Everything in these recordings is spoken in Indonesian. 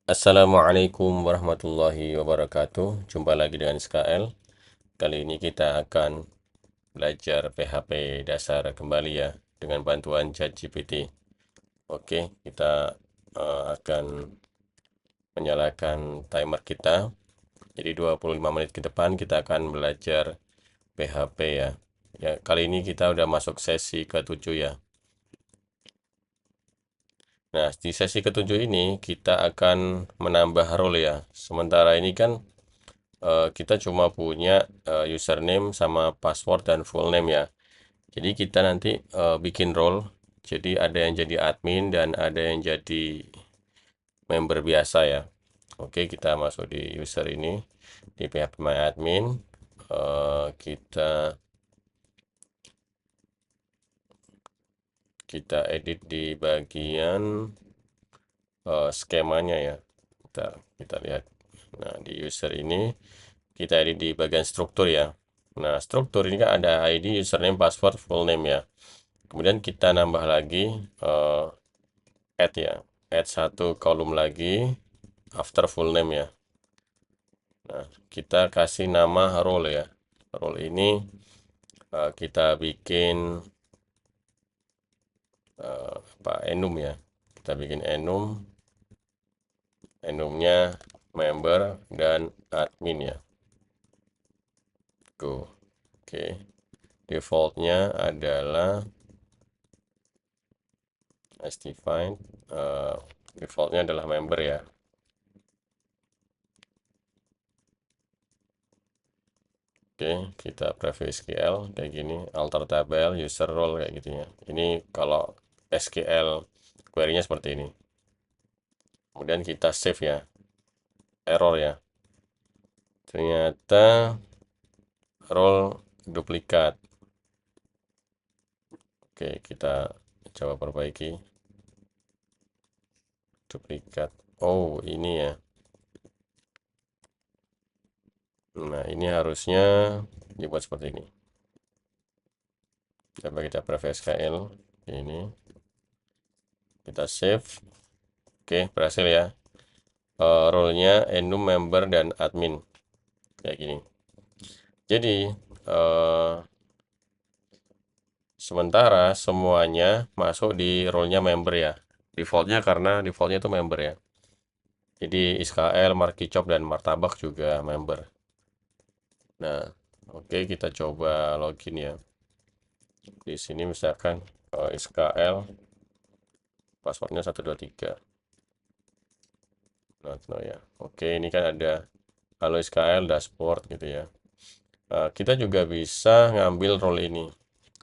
Assalamualaikum warahmatullahi wabarakatuh. Jumpa lagi dengan SKL. Kali ini kita akan belajar PHP dasar kembali ya dengan bantuan ChatGPT. Oke, kita akan menyalakan timer kita. Jadi 25 menit ke depan kita akan belajar PHP ya. Ya, kali ini kita udah masuk sesi ke-7 ya. Nah, di sesi ke-7 ini kita akan menambah role ya. Sementara ini kan kita cuma punya username sama password dan full name ya. Jadi kita nanti bikin role. Jadi ada yang jadi admin dan ada yang jadi member biasa ya. Oke, kita masuk di user ini di PHP My Admin. Kita edit di bagian skemanya ya. Kita lihat. Nah, di user ini kita edit di bagian struktur ya. Nah, struktur ini kan ada ID, username, password, full name ya. Kemudian kita nambah lagi add ya. Add satu kolom lagi after full name ya. Nah, kita kasih nama role ya. Role ini kita bikin enum ya. Kita bikin enum. Enumnya member dan admin ya. Go. Oke. Defaultnya adalah as defined. Defaultnya adalah member ya. Oke, kita preview SQL kayak gini, alter tabel, user role kayak gitu ya. Ini kalau SQL query-nya seperti ini. Kemudian kita save ya, error ya. Ternyata role duplikat. Oke, kita coba perbaiki. Duplikat. Oh, ini ya. Nah, ini harusnya dibuat seperti ini. Coba kita preview SQL. Ini. Kita save. Oke, berhasil ya. Role-nya enum, member, dan admin. Kayak gini. Jadi, sementara semuanya masuk di role-nya member ya. Defaultnya karena defaultnya itu member ya. Jadi SKL, Markicop, dan Martabak juga member. Nah, oke, kita coba login ya. Di sini misalkan SKL, passwordnya 123. Nah, ya. Oke, ini kan ada halo SKL dashboard gitu ya. Kita juga bisa ngambil role ini.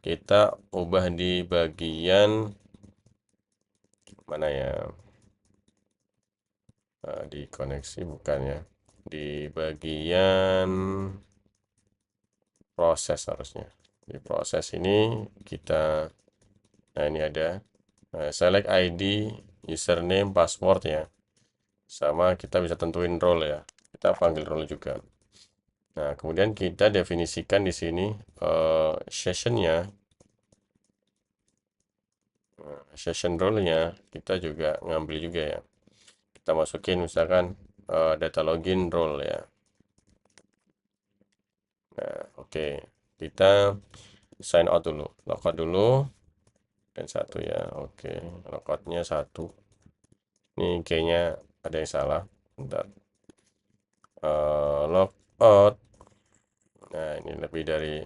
Kita ubah di bagian mana ya? Di koneksi bukan ya. Di bagian proses harusnya. Di proses ini kita, nah ini ada select ID, username, password ya. Sama kita bisa tentuin role ya. Kita panggil role juga. Nah, kemudian kita definisikan di sini sessionnya, session role-nya kita juga ngambil juga ya. Kita masukin misalkan data login role ya. Nah, oke. Kita sign out dulu, logout dulu, dan satu ya. Oke, logoutnya satu. Ini kayaknya ada yang salah. Bentar. Logout. Nah, ini lebih dari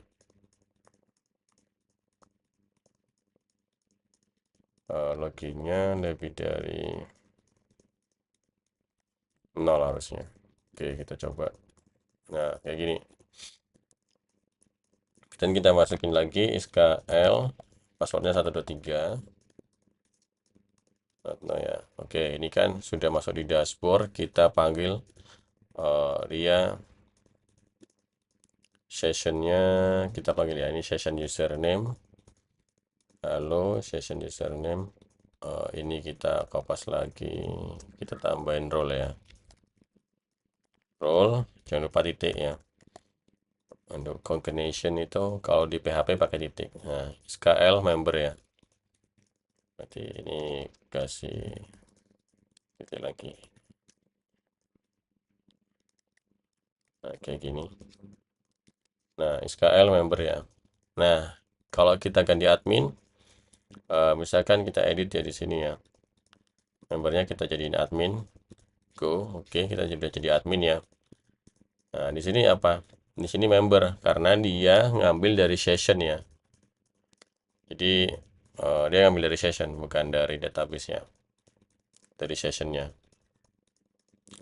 loginnya lebih dari 0 harusnya. Oke, kita coba. Nah, kayak gini. Dan kita masukin lagi SKL, passwordnya 123. Nah ya, oke, ini kan sudah masuk di dashboard. Kita panggil dia sessionnya, kita panggil ya, ini session username. Halo, session username. Ini kita kopas lagi, kita tambahin role ya. Role, jangan lupa titik ya. Untuk concatenation itu kalau di PHP pakai titik. Nah, SKL member ya. Berarti ini kasih titik lagi. Nah, kayak gini. Nah, SKL member ya. Nah, kalau kita ganti admin, misalkan kita edit ya di sini ya. Membernya kita jadiin admin. Go, oke, kita sudah jadi admin ya. Nah, di sini apa? Di sini member karena dia ngambil dari session ya. Jadi dia ngambil dari session bukan dari database ya. Dari sessionnya.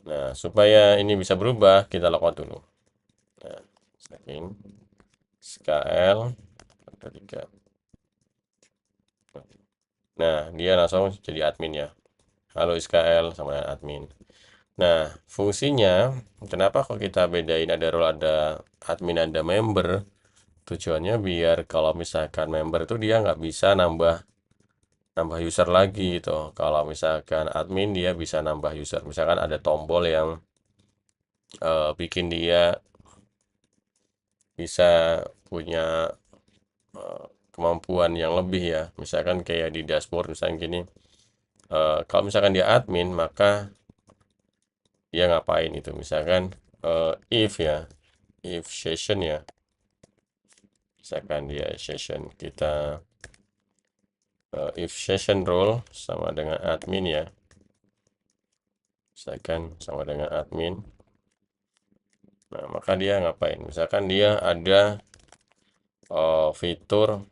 Nah, supaya ini bisa berubah, kita lakukan dulu. Nah, setting SKL ada 3. Nah, dia langsung jadi admin ya. Halo SKL sama dengan admin. Nah, fungsinya kenapa kok kita bedain ada role, ada admin, ada member? Tujuannya biar kalau misalkan member itu dia nggak bisa nambah nambah user lagi gitu. Kalau misalkan admin dia bisa nambah user. Misalkan ada tombol yang bikin dia bisa punya kemampuan yang lebih ya. Misalkan kayak di dashboard misalkan gini. Kalau misalkan dia admin maka dia ngapain itu? Misalkan if ya, if session ya. Misalkan dia session kita if session role sama dengan admin ya. Misalkan sama dengan admin. Nah, maka dia ngapain? Misalkan dia ada fitur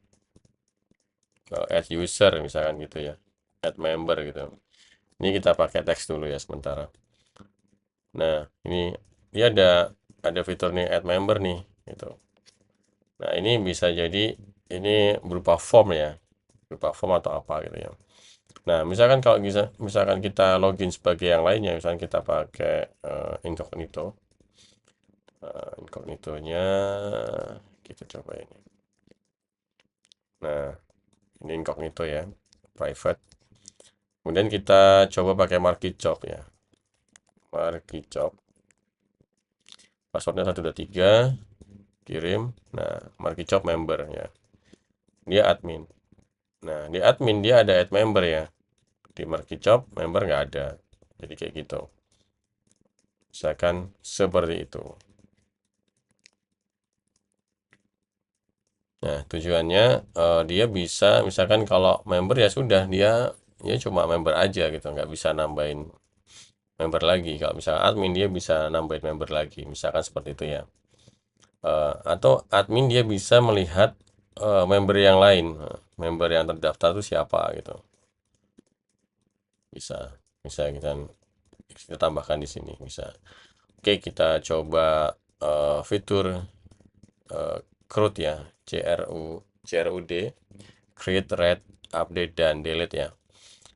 add user misalkan gitu ya. Add member gitu. Ini kita pakai teks dulu ya sementara. Nah, ini dia ada fitur nih add member nih gitu. Nah, ini bisa jadi ini berupa form ya. Berupa form atau apa gitu ya. Nah, misalkan kalau misalkan kita login sebagai yang lainnya, misalkan kita pakai incognito. Incognito-nya kita coba ini. Nah, ini incognito ya, private. Kemudian kita coba pakai market job ya. Market job. Passwordnya 123, kirim. Nah, market job member ya. Dia admin. Nah, di admin dia ada add member ya. Di market job member nggak ada. Jadi kayak gitu. Misalkan seperti itu. Nah, tujuannya dia bisa, misalkan kalau member ya sudah, dia cuma member aja gitu, nggak bisa nambahin member lagi. Kalau misalkan admin dia bisa nambahin member lagi, misalkan seperti itu ya. Atau admin dia bisa melihat member yang lain, member yang terdaftar itu siapa gitu. Bisa, bisa kita tambahkan di sini bisa. Oke, kita coba fitur CRUD ya, CRUD, create, read, update, dan delete ya.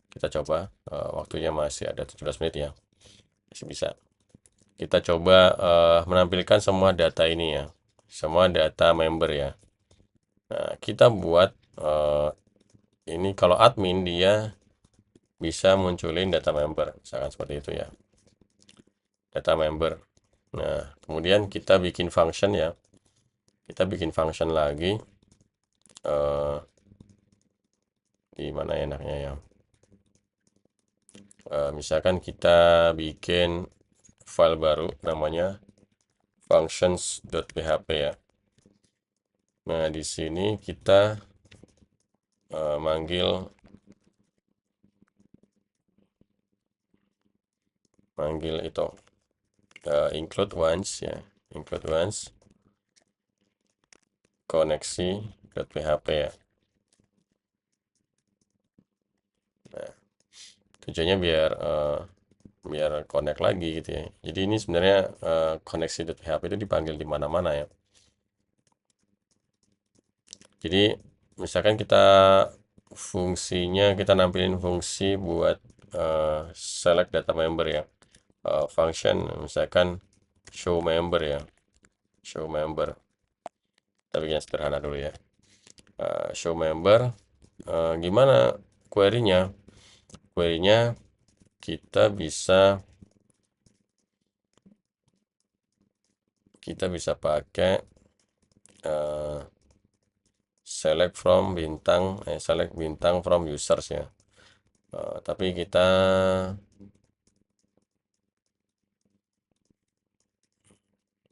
Kita coba, waktunya masih ada 17 menit ya, masih bisa. Kita coba menampilkan semua data ini ya, semua data member ya. Nah, kita buat ini kalau admin dia bisa munculin data member, misalkan seperti itu ya, data member. Nah, kemudian kita bikin function ya, kita bikin function lagi. Di mana enaknya ya? Misalkan kita bikin file baru namanya functions.php ya. Nah, di sini kita manggil itu include once ya, include once koneksi.php ya. Nah, tujuannya biar connect lagi gitu ya. Jadi ini sebenarnya koneksi.php itu dipanggil di mana-mana ya. Jadi misalkan fungsinya kita nampilin fungsi buat select data member ya. Function misalkan show member ya. Show member. Kita bikin sederhana dulu ya. Show member. Gimana query-nya? Query-nya kita bisa pakai select bintang from users ya. Tapi kita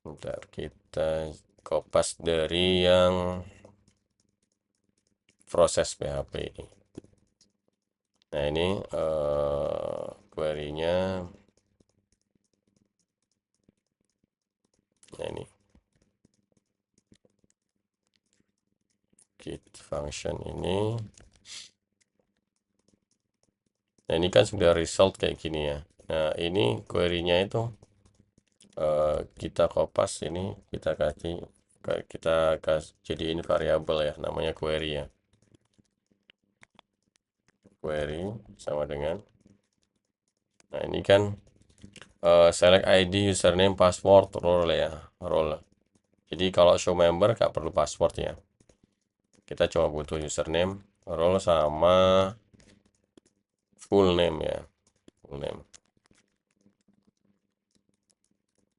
Bentar, kita kopas dari yang proses PHP ini. Nah, ini query-nya. Nah, ini get function ini. Nah, ini kan sudah result kayak gini ya. Nah, ini query-nya itu kita kopas ini, kita jadiin variabel ya, namanya query ya. Query sama dengan, nah ini kan select ID, username, password, role ya, role. Jadi kalau show member nggak perlu password ya. Kita cuma butuh username, role sama full name ya, full name.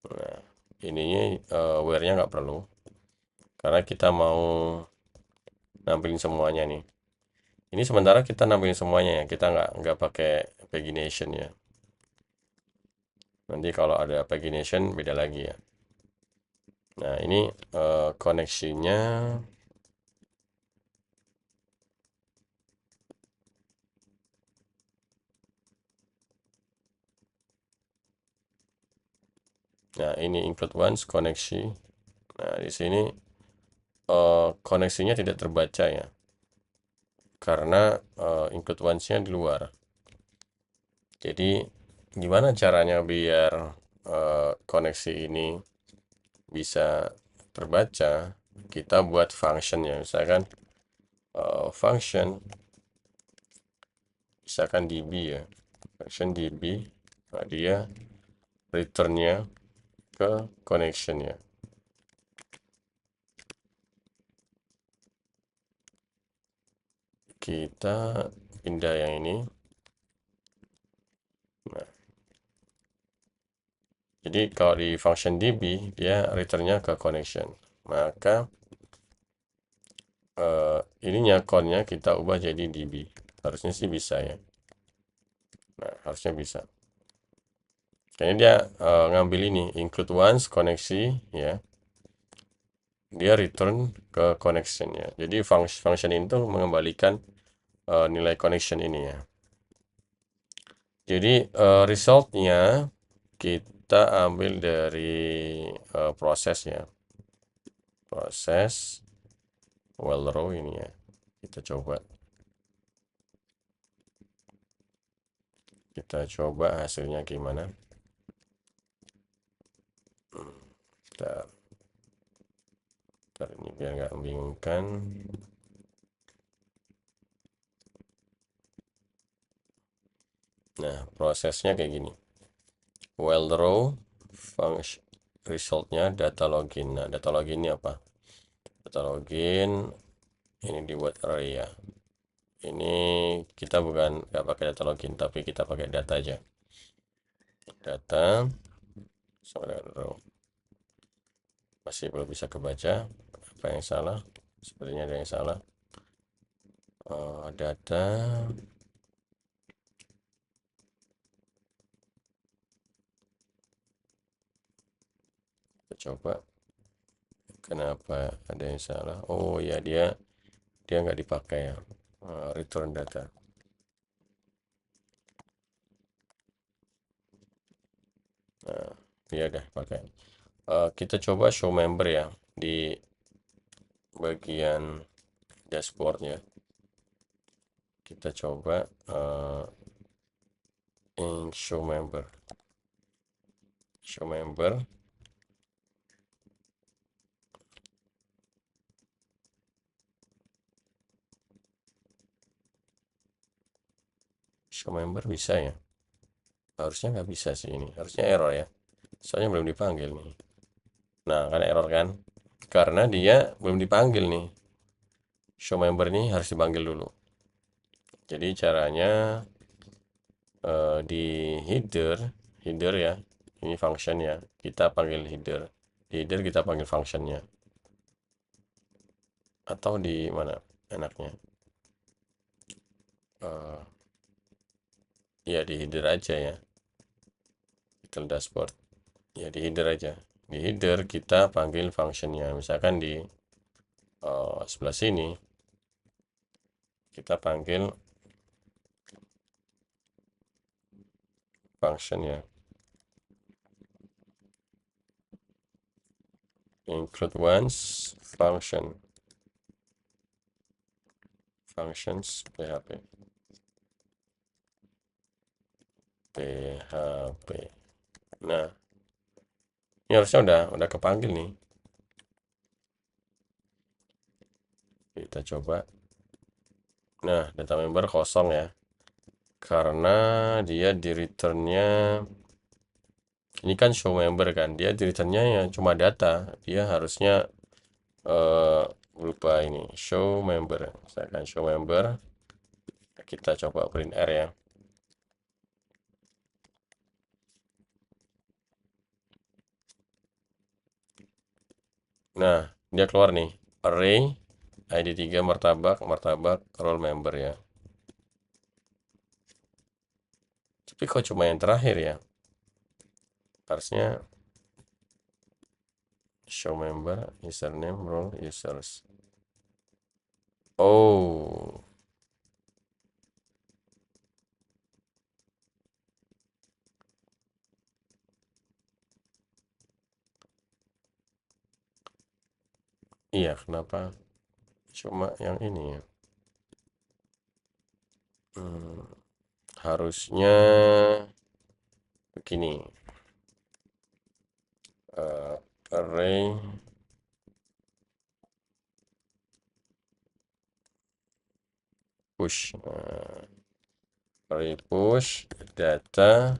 Nah, ininya where-nya nggak perlu, karena kita mau nampilin semuanya nih. Ini sementara kita nampilin semuanya ya, kita nggak pakai pagination ya. Nanti kalau ada pagination beda lagi ya. Nah, ini koneksinya. Nah, ini include once koneksi. Nah, di sini koneksinya tidak terbaca ya, karena include once-nya di luar. Jadi gimana caranya biar koneksi ini bisa terbaca? Kita buat function ya, misalkan function, misalkan db ya, function db. Nah, dia returnnya ke connection ya. Kita pindah yang ini. Nah, jadi kalau di function db dia returnnya ke connection, maka ininya code-nya kita ubah jadi db. Harusnya sih bisa ya. Nah, harusnya bisa. Kayaknya dia ngambil ini include once koneksi ya. Dia return ke connection ya. Jadi function itu mengembalikan nilai connection ini ya. Jadi resultnya kita ambil dari proses ya. Proses well row ini ya. Kita coba. Kita coba hasilnya gimana. Bentar. Bentar, ini biar nggak membingungkan. Nah, prosesnya kayak gini. Well row function resultnya data login. Nah, data login ini apa? Data login ini dibuat array ya. Ini kita bukan nggak pakai data login, tapi kita pakai data aja. Data sama dengan row. Masih belum bisa kebaca. Apa yang salah? Sepertinya ada yang salah. Data kita coba. Kenapa ada yang salah? Oh ya, dia nggak dipakai ya, return data. Nah, ya udah pakai. Kita coba show member ya di bagian dashboardnya. Kita coba show member. Show member. Show member bisa ya? Harusnya nggak bisa sih ini. Harusnya error ya. Soalnya belum dipanggil nih. Nah, kan error kan? Karena dia belum dipanggil nih. Show member ini harus dipanggil dulu. Jadi caranya di header ya. Ini function ya. Kita panggil header. Di header kita panggil functionnya. Atau di mana enaknya? Ya di header aja ya. Detail dashboard. Ya di header aja. Di header kita panggil functionnya, misalkan di sebelah sini kita panggil functionnya, include once functions PHP. Nah, ini harusnya udah kepanggil nih. Kita coba. Nah, data member kosong ya, karena dia di returnnya ini kan show member kan, dia di returnnya ya cuma data, dia harusnya lupa ini show member. Misalkan show member, kita coba print R ya. Nah, dia keluar nih array ID 3 martabak roll member ya. Tapi kok cuma yang terakhir ya? Harusnya show member, username, role, users. Oh, iya, kenapa cuma yang ini ya? Harusnya begini. Array push, array push data,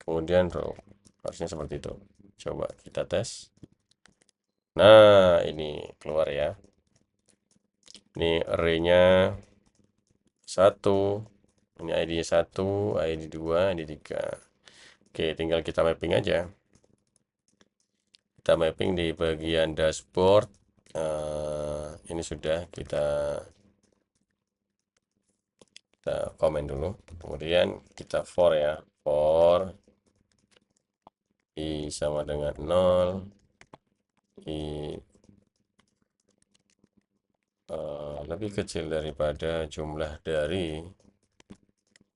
kemudian row. Harusnya seperti itu. Coba kita tes. Nah, ini keluar ya. Ini array-nya 1, ini ID 1, ID 2, ID 3. Oke, tinggal kita mapping aja. Kita mapping di bagian dashboard. Ini sudah kita komen dulu. Kemudian kita for ya, for i sama dengan 0, i lebih kecil daripada jumlah dari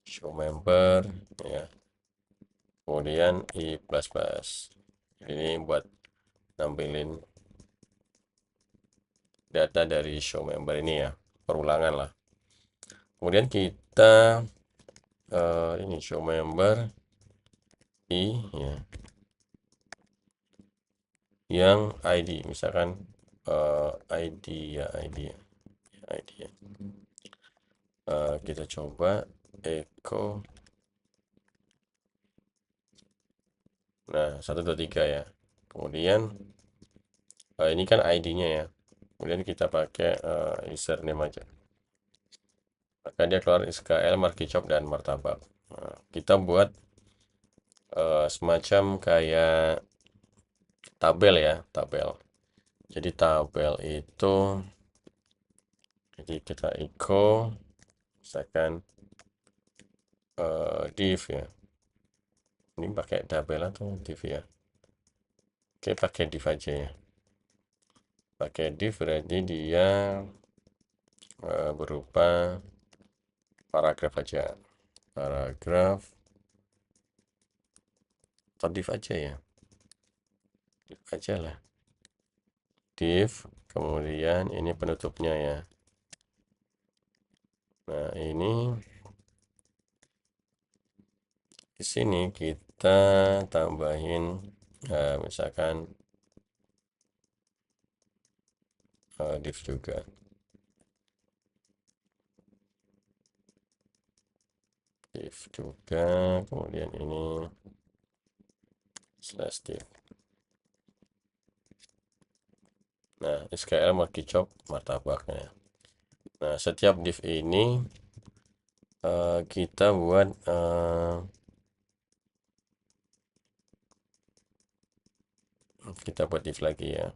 show member ya. Kemudian i plus plus. Ini buat nampilin data dari show member ini ya, perulangan lah. Kemudian kita ini show member i ya, yang ID misalkan ID ya. Kita coba echo. Nah, 1 2 3 ya. Kemudian ini kan ID-nya ya. Kemudian kita pakai username aja. Maka dia keluar SKL, markicop, dan martabak. Nah, kita buat semacam kayak tabel ya, tabel. Jadi tabel itu, jadi kita echo, misalkan div ya. Ini pakai tabel atau div ya? Oke, pakai div aja ya. Pakai div berarti dia berupa paragraf aja. Paragraf atau div aja ya. Div aja lah. Div, kemudian ini penutupnya ya. Nah, ini di sini kita tambahin misalkan div juga. Div juga, kemudian ini slash div. Nah, SKL markicop martabaknya. Nah, setiap div ini kita buat div lagi ya.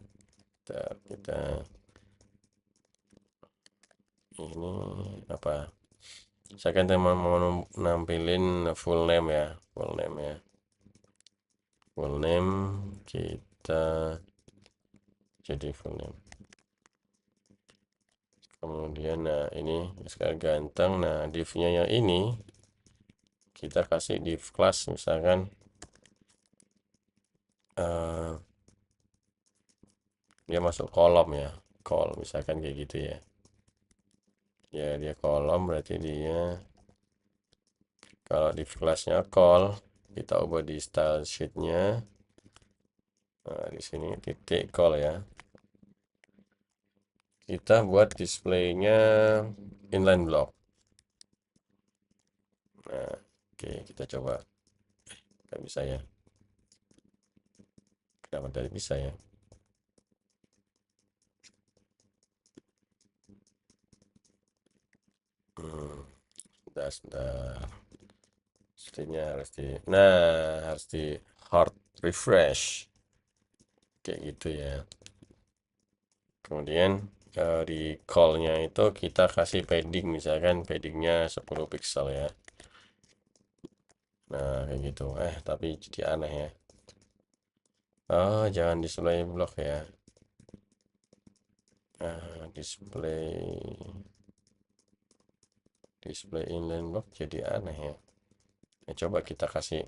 Kita ini apa? Saya kan mau nampilin full name ya, full name kita jadi full name. Kemudian nah ini sekarang ganteng. Nah div-nya yang ini kita kasih div class misalkan dia masuk kolom ya, call misalkan kayak gitu ya. Ya dia kolom berarti dia kalau div classnya call, kita ubah di style sheetnya. Nah di sini titik call ya. Kita buat displaynya inline block. Nah oke, kita coba. Nggak bisa ya, kenapa tadi bisa ya? Sebentar. Sepertinya harus harus di hard refresh kayak gitu ya. Kemudian di call-nya itu kita kasih padding, misalkan paddingnya 10 pixel ya. Nah kayak gitu. Tapi jadi aneh ya. Oh jangan display block ya. Display inline block jadi aneh ya. Coba kita kasih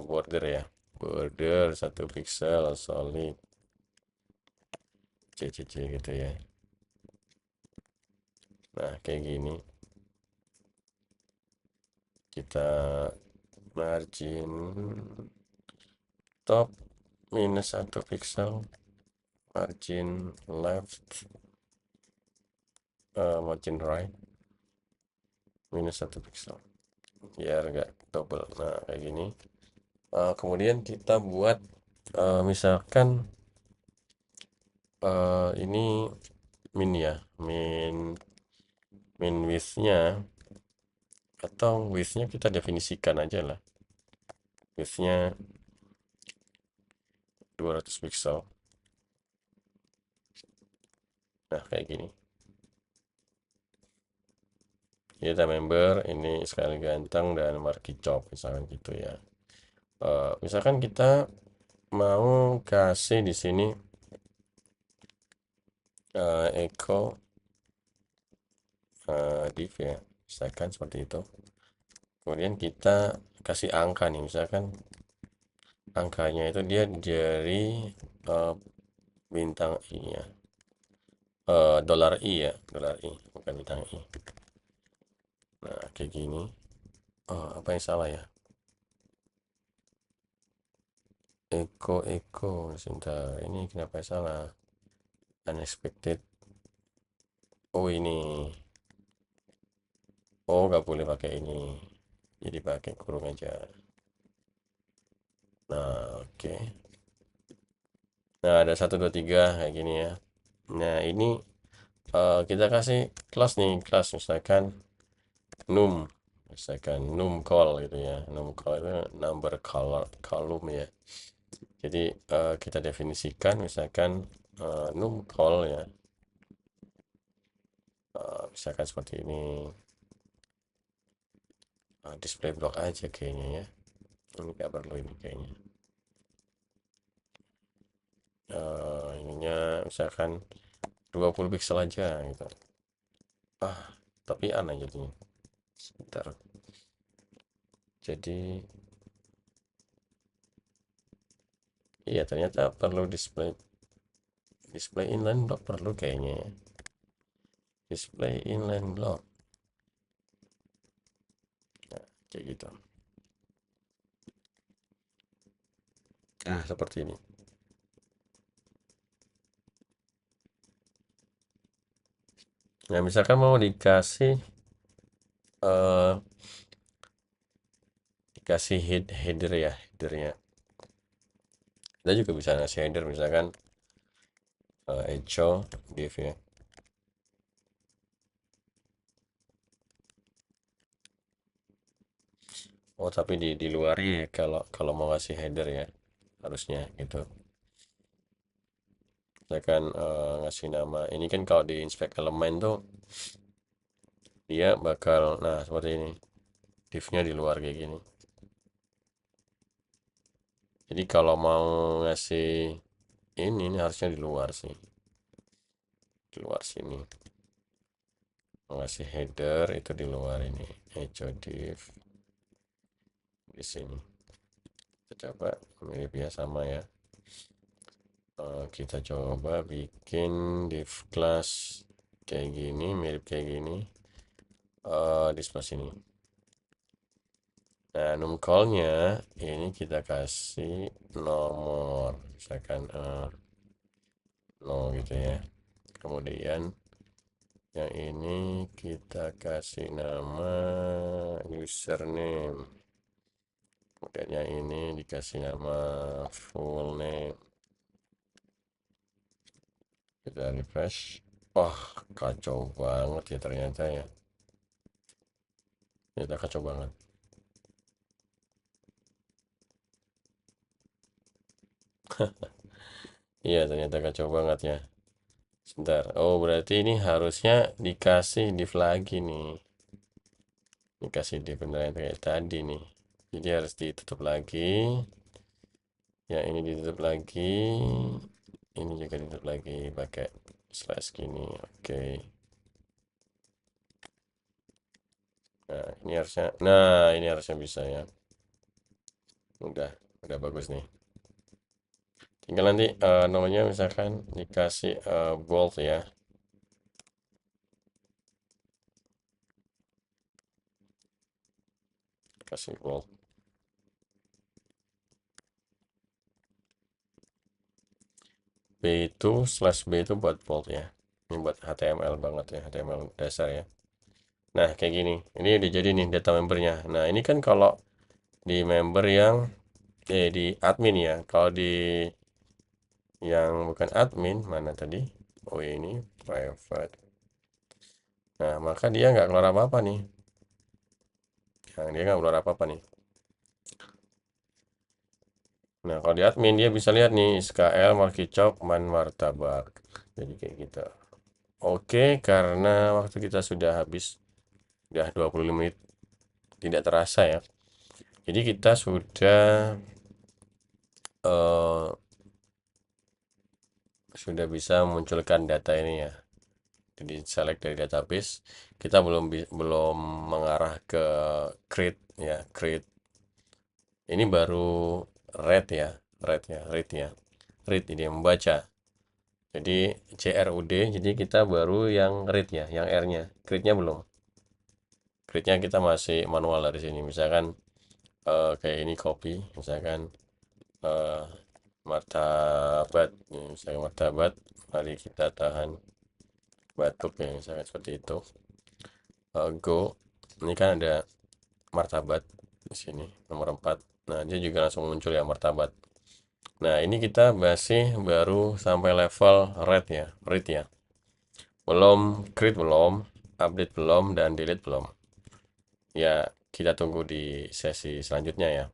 border ya, border 1 pixel solid CCC gitu ya. Nah kayak gini kita margin top minus 1 pixel, margin left margin right minus 1 pixel biar enggak double. Nah kayak gini. Kemudian kita buat misalkan ini min ya, min width-nya, atau width-nya kita definisikan aja lah, width-nya 200 pixel. Nah kayak gini kita member ini sekali ganteng dan marquee chop misalkan gitu ya. Misalkan kita mau kasih di sini echo div ya, misalkan seperti itu. Kemudian kita kasih angka nih, misalkan angkanya itu dia dari bintang i ya, dolar i ya, dolar i bukan bintang i. Nah kayak gini. Apa yang salah ya? Echo sebentar, ini kenapa salah? Unexpected. Oh ini, oh nggak boleh pakai ini, jadi pakai kurung aja. Nah oke. Nah ada 1 2 3 kayak gini ya. Nah ini kita kasih kelas nih, kelas misalkan num, misalkan num call gitu ya. Num call itu number column ya. Jadi kita definisikan misalkan num call ya, misalkan seperti ini. Display block aja kayaknya ya, ini nggak perlu ini kayaknya. Ininya misalkan 20 pixel aja gitu. Tapi aneh jadinya. Sebentar. Jadi iya ternyata perlu display inline block, perlu kayaknya ya. Display inline block. Nah, kayak gitu. Nah seperti ini. Nah misalkan mau dikasih header ya, headernya kita juga bisa ngasih header misalkan echo div ya. Oh tapi di luarnya ya, kalau mau ngasih header ya harusnya gitu. Misalkan ngasih nama ini kan, kalau di inspect elemen tuh dia bakal nah seperti ini, div-nya di luar kayak gini. Jadi kalau mau ngasih ini harusnya di luar sih, di luar sini. Mau ngasih header itu di luar ini, echo div di sini. Kita coba mirip ya, sama ya. Kita coba bikin div class kayak gini, mirip kayak gini. Di sebelah sini. Nah, num call-nya ini kita kasih nomor, misalkan 0 gitu ya. Kemudian yang ini kita kasih nama username. Kemudian yang ini dikasih nama full name. Kita refresh. Wah, kacau banget ya ternyata ya. Ternyata kacau banget. Iya, ternyata kacau banget ya. Sebentar. Oh, berarti ini harusnya dikasih div lagi nih. Dikasih div beneran kayak tadi nih. Jadi harus ditutup lagi. Yang ini ditutup lagi. Ini juga ditutup lagi pakai slash gini. Oke. Nah, ini harusnya bisa ya. Udah bagus nih. Tinggal nanti namanya misalkan dikasih bold ya. Kasih bold. B itu slash B itu buat bold ya. Ini buat HTML banget ya, HTML dasar ya. Nah, kayak gini. Ini udah jadi nih data membernya. Nah, ini kan kalau di member yang di admin ya. Kalau di yang bukan admin, mana tadi? Oh, ini private. Nah, maka dia nggak keluar apa-apa nih. Dia nggak keluar apa-apa nih. Nah, kalau di admin dia bisa lihat nih SKL, markicok, man, martabak. Jadi kayak gitu. Oke, karena waktu kita sudah habis, sudah 25 menit, tidak terasa ya. Jadi kita eh, sudah bisa memunculkan data ini ya. Jadi select dari database, kita belum mengarah ke create ya, create. Ini baru read ya, read ini yang membaca. Jadi CRUD, jadi kita baru yang read ya, yang R-nya, create-nya belum. Create-nya kita masih manual dari sini. Misalkan kayak ini copy, misalkan eh, martabat, misalkan martabat, mari kita tahan batuk ya, misalkan seperti itu. Go, ini kan ada martabat di sini nomor 4. Nah, dia juga langsung muncul ya martabat. Nah, ini kita masih baru sampai level read ya. Belum create belum, update belum, dan delete belum. Ya, kita tunggu di sesi selanjutnya ya.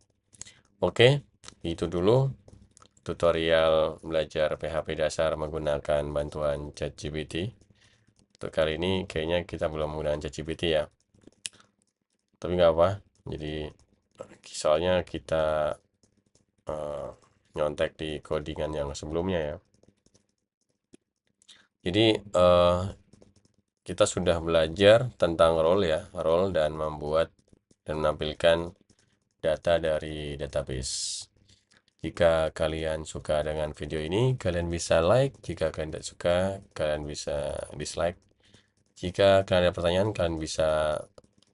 Oke, itu dulu tutorial belajar PHP dasar menggunakan bantuan ChatGPT. Untuk kali ini kayaknya kita belum menggunakan ChatGPT ya. Tapi nggak apa. Jadi soalnya kita eh, nyontek di codingan yang sebelumnya ya. Jadi kita sudah belajar tentang role ya, role dan membuat dan menampilkan data dari database. Jika kalian suka dengan video ini, kalian bisa like. Jika kalian tidak suka, kalian bisa dislike. Jika kalian ada pertanyaan, kalian bisa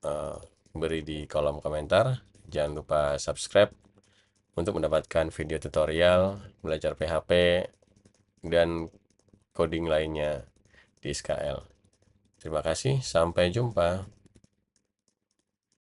uh, beri di kolom komentar. Jangan lupa subscribe untuk mendapatkan video tutorial belajar PHP dan coding lainnya di SKL. Terima kasih, sampai jumpa.